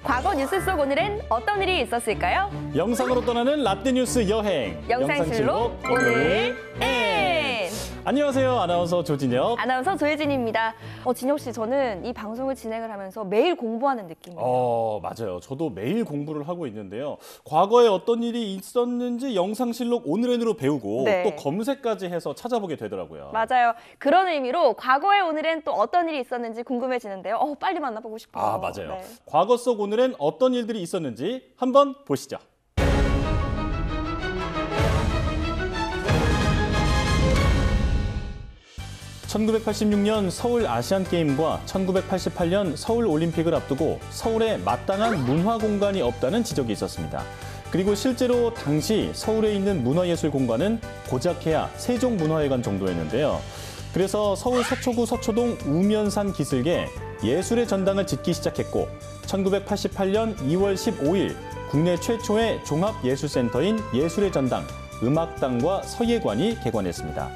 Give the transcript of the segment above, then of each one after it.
과거 뉴스 속 오늘은 어떤 일이 있었을까요? 영상으로 떠나는 라떼 뉴스 여행. 영상실록 오늘 N. 안녕하세요. 아나운서 조진혁. 아나운서 조혜진입니다. 진혁 씨, 저는 이 방송을 진행을 하면서 매일 공부하는 느낌이에요. 맞아요. 저도 매일 공부를 하고 있는데요. 과거에 어떤 일이 있었는지 영상실록 오늘 N으로 배우고 네. 또 검색까지 해서 찾아보게 되더라고요. 맞아요. 그런 의미로 과거의 오늘은 또 어떤 일이 있었는지 궁금해지는데요. 빨리 만나보고 싶어요. 맞아요. 네. 과거 속 오늘은 어떤 일들이 있었는지 한번 보시죠. 1986년 서울 아시안게임과 1988년 서울올림픽을 앞두고 서울에 마땅한 문화공간이 없다는 지적이 있었습니다. 그리고 실제로 당시 서울에 있는 문화예술 공간은 고작해야 세종문화회관 정도였는데요. 그래서 서울 서초구 서초동 우면산 기슭에 예술의 전당을 짓기 시작했고 1988년 2월 15일 국내 최초의 종합예술센터인 예술의 전당, 음악당과 서예관이 개관했습니다.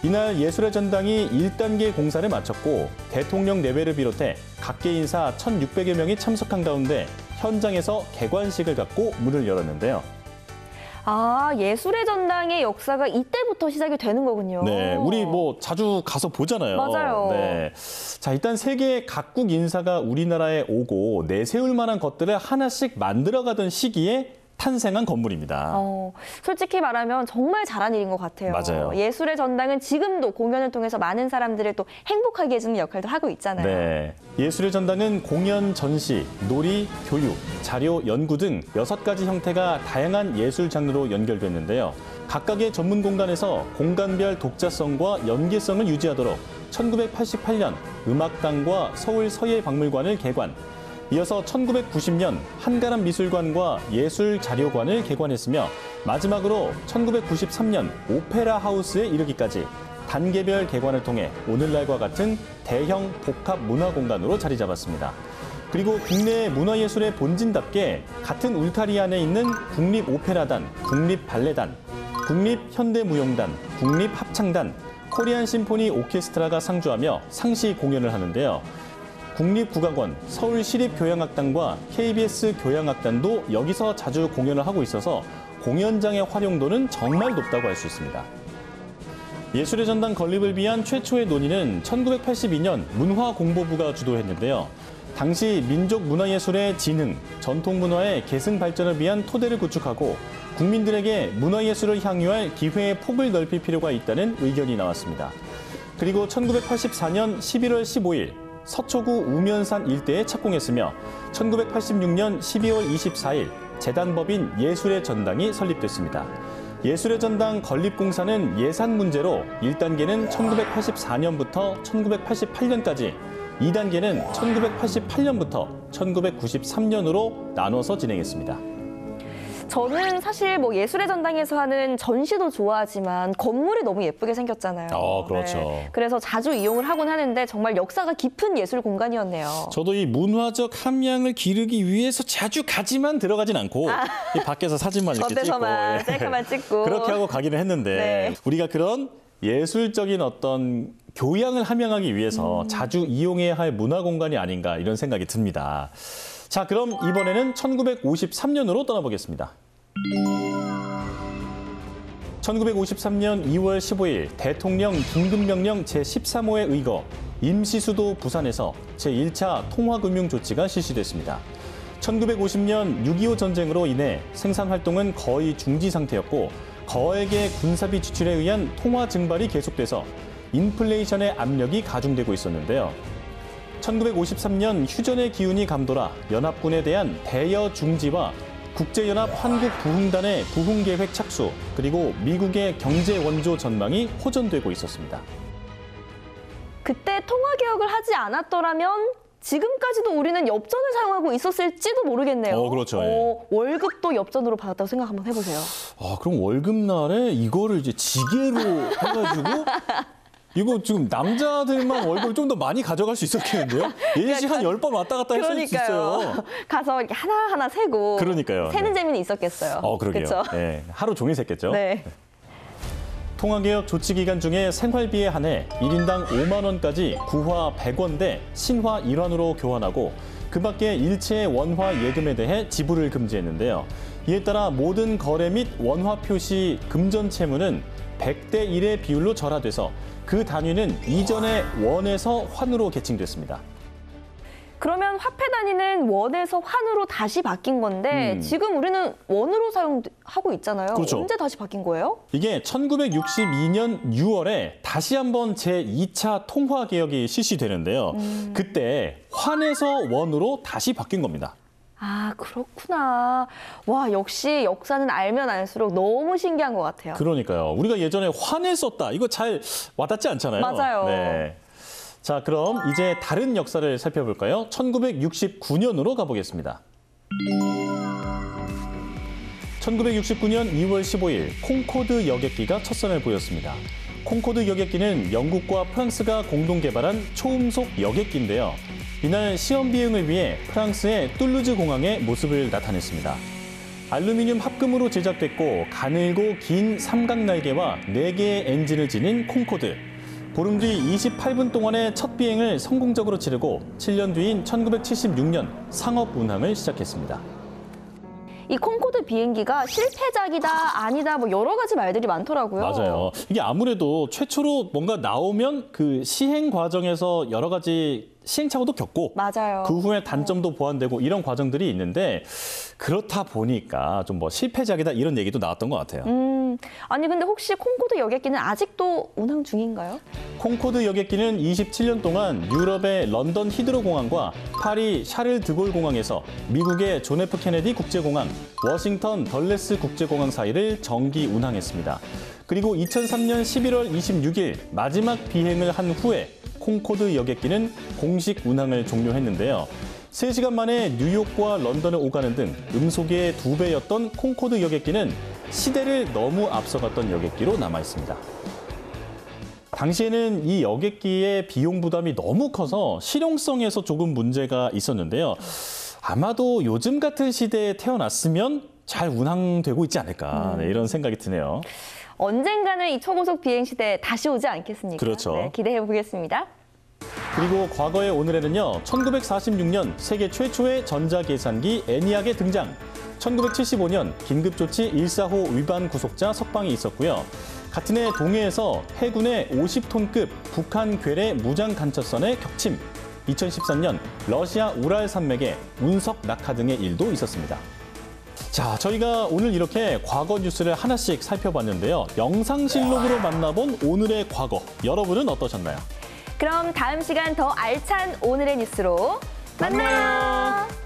이날 예술의 전당이 1단계 공사를 마쳤고 대통령 내외를 비롯해 각계 인사 1,600여 명이 참석한 가운데 현장에서 개관식을 갖고 문을 열었는데요. 예술의 전당의 역사가 이때부터 시작이 되는 거군요. 네, 우리 자주 가서 보잖아요. 맞아요. 네. 자, 일단 세계 각국 인사가 우리나라에 오고 내세울 만한 것들을 하나씩 만들어가던 시기에 탄생한 건물입니다. 솔직히 말하면 정말 잘한 일인 것 같아요. 맞아요. 예술의 전당은 지금도 공연을 통해서 많은 사람들을 또 행복하게 해주는 역할도 하고 있잖아요. 네, 예술의 전당은 공연, 전시, 놀이, 교육, 자료, 연구 등 6가지 형태가 다양한 예술 장르로 연결됐는데요. 각각의 전문 공간에서 공간별 독자성과 연계성을 유지하도록 1988년 음악당과 서울 서예박물관을 개관, 이어서 1990년 한가람 미술관과 예술자료관을 개관했으며 마지막으로 1993년 오페라 하우스에 이르기까지 단계별 개관을 통해 오늘날과 같은 대형 복합 문화공간으로 자리 잡았습니다. 그리고 국내 문화예술의 본진답게 같은 울타리 안에 있는 국립오페라단, 국립발레단, 국립현대무용단, 국립합창단, 코리안 심포니 오케스트라가 상주하며 상시 공연을 하는데요. 국립국악원, 서울시립교향악단과 KBS 교향악단도 여기서 자주 공연을 하고 있어서 공연장의 활용도는 정말 높다고 할 수 있습니다. 예술의 전당 건립을 위한 최초의 논의는 1982년 문화공보부가 주도했는데요. 당시 민족문화예술의 진흥, 전통문화의 계승 발전을 위한 토대를 구축하고 국민들에게 문화예술을 향유할 기회의 폭을 넓힐 필요가 있다는 의견이 나왔습니다. 그리고 1984년 11월 15일 서초구 우면산 일대에 착공했으며 1986년 12월 24일 재단법인 예술의 전당이 설립됐습니다. 예술의 전당 건립공사는 예산 문제로 1단계는 1984년부터 1988년까지, 2단계는 1988년부터 1993년으로 나눠서 진행했습니다. 저는 사실 예술의 전당에서 하는 전시도 좋아하지만 건물이 너무 예쁘게 생겼잖아요. 그렇죠. 네. 그래서 자주 이용을 하곤 하는데 정말 역사가 깊은 예술 공간이었네요. 저도 이 문화적 함량을 기르기 위해서 자주 가지만 들어가진 않고 이 밖에서 사진만 이렇게 겉에서만 찍고 셀카만 찍고 그렇게 하고 가기는 했는데 네. 우리가 그런 예술적인 어떤 교양을 함양하기 위해서 자주 이용해야 할 문화 공간이 아닌가 이런 생각이 듭니다. 자, 그럼 이번에는 1953년으로 떠나보겠습니다. 1953년 2월 15일 대통령 긴급명령 제13호에 의거 임시수도 부산에서 제1차 통화금융조치가 실시됐습니다. 1950년 6.25 전쟁으로 인해 생산활동은 거의 중지 상태였고 거액의 군사비 지출에 의한 통화 증발이 계속돼서 인플레이션의 압력이 가중되고 있었는데요. 1953년 휴전의 기운이 감돌아 연합군에 대한 대여 중지와 국제연합 한국부흥단의 부흥계획 착수, 그리고 미국의 경제 원조 전망이 호전되고 있었습니다. 그때 통화개혁을 하지 않았더라면 지금까지도 우리는 엽전을 사용하고 있었을지도 모르겠네요. 그렇죠. 예. 월급도 엽전으로 받았다고 생각 한번 해보세요. 그럼 월급날에 이거를 이제 지게로 해가지고 이거 지금 남자들만 월급을 좀 더 많이 가져갈 수 있었겠는데요? 예시 한 10번 왔다 갔다 했을 수 있어요. 가서 이렇게 하나하나 세고. 그러니까요. 세는 재미는 있었겠어요. 그러게요. 그쵸? 네, 하루 종일 샜겠죠. 네. 통화개혁 조치 기간 중에 생활비에 한해 1인당 5만 원까지 구화 100원대 신화 1환으로 교환하고 그 밖에 일체의 원화 예금에 대해 지불을 금지했는데요. 이에 따라 모든 거래 및 원화 표시 금전 채무는 100대 1의 비율로 절하돼서 그 단위는 이전의 원에서 환으로 개칭됐습니다. 그러면 화폐 단위는 원에서 환으로 다시 바뀐 건데 지금 우리는 원으로 사용하고 있잖아요. 그렇죠. 언제 다시 바뀐 거예요? 이게 1962년 6월에 다시 한번 제2차 통화 개혁이 실시되는데요. 그때 환에서 원으로 다시 바뀐 겁니다. 아, 그렇구나. 와, 역시 역사는 알면 알수록 너무 신기한 것 같아요. 그러니까요. 우리가 예전에 환을 썼다. 이거 잘 와닿지 않잖아요. 맞아요. 네. 자, 그럼 이제 다른 역사를 살펴볼까요? 1969년으로 가보겠습니다. 1969년 2월 15일 콩코드 여객기가 첫 선을 보였습니다. 콩코드 여객기는 영국과 프랑스가 공동 개발한 초음속 여객기인데요. 이날 시험 비행을 위해 프랑스의 툴루즈 공항에 모습을 나타냈습니다. 알루미늄 합금으로 제작됐고 가늘고 긴 삼각 날개와 4개의 엔진을 지닌 콩코드. 보름 뒤 28분 동안의 첫 비행을 성공적으로 치르고 7년 뒤인 1976년 상업 운항을 시작했습니다. 이 콩코드 비행기가 실패작이다, 아니다, 뭐 여러 가지 말들이 많더라고요. 맞아요. 이게 아무래도 최초로 뭔가 나오면 그 시행 과정에서 여러 가지 시행착오도 겪고 맞아요. 그 후에 단점도 보완되고 이런 과정들이 있는데 그렇다 보니까 좀 뭐 실패작이다 이런 얘기도 나왔던 것 같아요. 아니 근데 혹시 콩코드 여객기는 아직도 운항 중인가요? 콩코드 여객기는 27년 동안 유럽의 런던 히드로 공항과 파리 샤를 드골 공항에서 미국의 존 F 케네디 국제공항, 워싱턴 덜레스 국제공항 사이를 정기 운항했습니다. 그리고 2003년 11월 26일 마지막 비행을 한 후에 콩코드 여객기는 공식 운항을 종료했는데요. 3시간 만에 뉴욕과 런던을 오가는 등 음속의 2배였던 콩코드 여객기는 시대를 너무 앞서갔던 여객기로 남아있습니다. 당시에는 이 여객기의 비용 부담이 너무 커서 실용성에서 조금 문제가 있었는데요. 아마도 요즘 같은 시대에 태어났으면 잘 운항되고 있지 않을까 이런 생각이 드네요. 언젠가는 이 초고속 비행 시대 다시 오지 않겠습니까? 그렇죠. 네, 기대해 보겠습니다. 그리고 과거의 오늘에는요. 1946년 세계 최초의 전자계산기 애니악의 등장, 1975년 긴급조치 145 위반 구속자 석방이 있었고요. 같은 해 동해에서 해군의 50톤급 북한 괴뢰 무장 간첩선의 격침, 2013년 러시아 우랄 산맥의 운석 낙하 등의 일도 있었습니다. 자, 저희가 오늘 이렇게 과거 뉴스를 하나씩 살펴봤는데요. 영상실록으로 만나본 오늘의 과거, 여러분은 어떠셨나요? 그럼 다음 시간 더 알찬 오늘의 뉴스로 만나요.